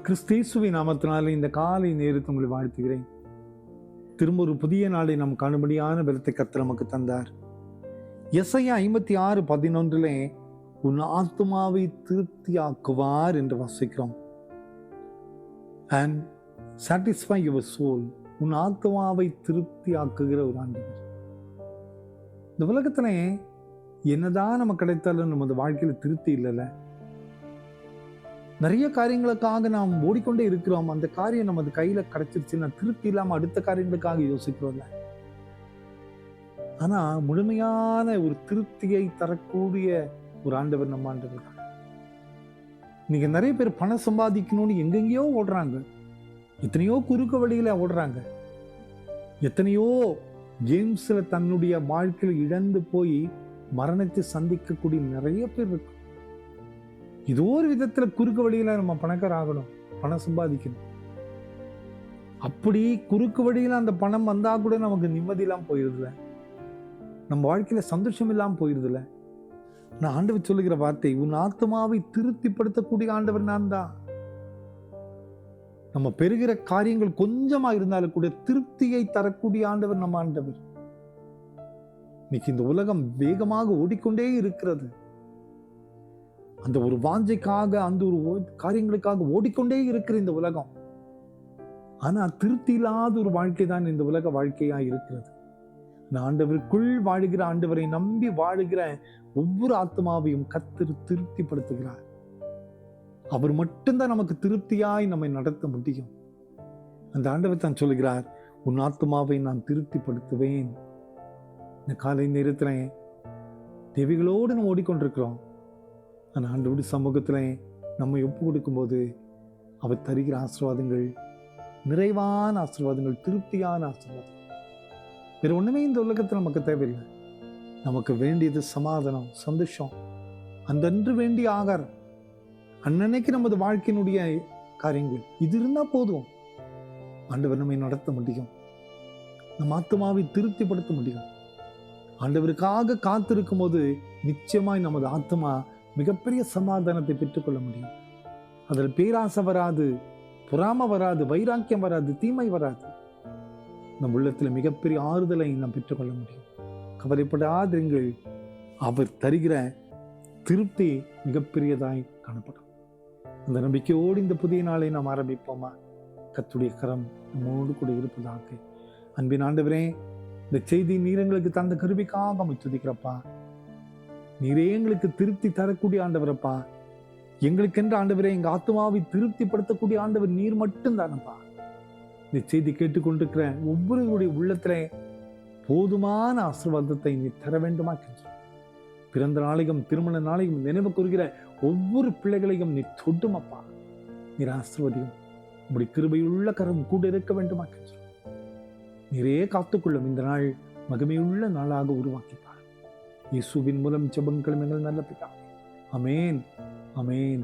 கிறிஸ்தேசுவின் நாமத்தினாலே இந்த காலை நேரத்தை உங்களை வாழ்த்துகிறேன். திரும்ப ஒரு புதிய நாளை நாம் காணும்படியான பலத்தை கர்த்தர் நமக்கு தந்தார். எசையா 56:11 உன் ஆத்துமாவை திருப்தியாக்குவார் என்று வாசிக்கிறோம். And satisfy your soul. உன் ஆத்மாவை திருப்தியாக்குகிற ஒரு ஆண்டவர். இந்த உலகத்துல என்னதான் நம்ம கிடைத்தாலும் நமது வாழ்க்கையில திருப்தி இல்லைல்ல. நிறைய காரியங்களுக்காக நாம் ஓடிக்கொண்டே இருக்கிறோம். அந்த காரியம் நமது கையில கிடைச்சிருச்சுன்னா திருப்தி இல்லாம அடுத்த காரியங்களுக்காக யோசிக்கிறோம்ல. ஆனா முழுமையான ஒரு திருப்தியை தரக்கூடிய ஒரு ஆண்டவர் நம்ம ஆண்டவர் தான். நீங்க நிறைய பேர் பணம் சம்பாதிக்கணும்னு எங்கெங்கயோ ஓடுறாங்க. எத்தனையோ குறுக்கு வழியில ஓடுறாங்க. எத்தனையோ கேம்ஸ்ல தன்னுடைய வாழ்க்கையில் இழந்து போய் மரணத்தை சந்திக்கக்கூடிய நிறைய பேர் இருக்கு. இது ஒரு விதத்துல குறுக்கு வழியில நம்ம பணக்கார ஆகணும், பணம் சம்பாதிக்கணும். அப்படி குறுக்கு வழியில அந்த பணம் வந்தா கூட நமக்கு நிம்மதி இல்லாம போயிருதுல, நம்ம வாழ்க்கையில சந்தோஷம் இல்லாம போயிருதுல. நான் ஆண்டவர் சொல்லுகிற வார்த்தை, உன் ஆத்மாவை திருப்திப்படுத்தக்கூடிய ஆண்டவர் நான் தான். நம்ம பெறுகிற காரியங்கள் கொஞ்சமா இருந்தாலும் கூட திருப்தியை தரக்கூடிய ஆண்டவர் நம்ம ஆண்டவர். இன்னைக்கு இந்த உலகம் வேகமாக ஓடிக்கொண்டே இருக்கிறது. அந்த ஒரு வாஞ்சைக்காக, அந்த ஒரு காரியங்களுக்காக ஓடிக்கொண்டே இருக்கிற இந்த உலகம். ஆனா திருப்தி இல்லாத ஒரு வாழ்க்கை தான் இந்த உலக வாழ்க்கையா இருக்கிறது. இந்த ஆண்டவருக்குள் வாழுகிற, ஆண்டவரை நம்பி வாழுகிற ஒவ்வொரு ஆத்மாவையும் கர்த்தர் திருப்திப்படுத்துகிறார். அவர் மட்டும்தான் நமக்கு திருப்தியாய் நம்மை நடத்த முடியும். அந்த ஆண்டவர் தான் சொல்லுகிறார், உன் ஆத்மாவை நான் திருப்திப்படுத்துவேன். இந்த காலை நேரத்துல தேவிகளோடு நம்ம ஓடிக்கொண்டிருக்கிறோம். அந்த ஆண்டவருடைய சமூகத்துல நம்ம ஒப்பு கொடுக்கும் போது அவர் தருகிற ஆசீர்வாதங்கள் நிறைவான ஆசீர்வாதங்கள், திருப்தியான ஆசீர்வாதம். வேற ஒண்ணுமே இந்த உலகத்துல நமக்கு தேவையில்லை. நமக்கு வேண்டியது சமாதானம், சந்தோஷம், அந்தன்று வேண்டிய ஆகாரம், அன்னன்னைக்கு நமது வாழ்க்கையினுடைய காரியங்கள், இது இருந்தா போதும். ஆண்டவர் நம்மை நடத்த முடியும். நம் ஆத்மாவை திருப்திப்படுத்த முடியும். ஆண்டவருக்காக காத்திருக்கும் போது நிச்சயமாய் நமது ஆத்மா மிகப்பெரிய சமாதானத்தை பெற்றுக்கொள்ள முடியும். அதில் பேராசை வராது, பொறாமை வராது, வைராக்கியம் வராது, தீமை வராது. நம் உள்ளத்துல மிகப்பெரிய ஆறுதலை நாம் பெற்றுக்கொள்ள முடியும். கவலைப்படாதீர்கள், அவர் தருகிற திருப்தி மிகப்பெரியதாய் காணப்படும். அந்த நம்பிக்கையோடு இந்த புதிய நாளை நாம் ஆரம்பிப்போமா? கர்த்தருடைய கரம் நம்மோடு கூட இருப்பதாக. அன்பின் ஆண்டவரே, இந்த செய்தி நீர் எங்களுக்கு தந்த கிருபைக்காக துதிக்கிறப்பா. நீரே எங்களுக்கு திருப்தி தரக்கூடிய ஆண்டவரப்பா. எங்களுக்கென்ற ஆண்டவரே, எங்க ஆத்மாவை திருப்திப்படுத்தக்கூடிய ஆண்டவர் நீர் மட்டும் தானப்பா. இந்த செய்தி கேட்டுக்கொண்டிருக்கிற ஒவ்வொருவருடைய உள்ளத்துல போதுமான ஆசீர்வாதத்தை நீ தர வேண்டுமா? பிறந்த நாளையும் திருமண நாளையும் நினைவு கூறுகிற ஒவ்வொரு பிள்ளைகளையும் நீ தொடுமப்பா. நீர் ஆசீர்வதியும். உங்களுடைய கிருபையுள்ள கரம் கூட இருக்க வேண்டுமா? நீரே காத்துக்கொள்ளும். இந்த நாள் மகிமையுள்ள நாளாக உருவாக்கிப்பார். இயேசுவின் மூலம் ஜெபங்களும் எங்கள் நல்ல பிதாவே. ஆமென், ஆமென்.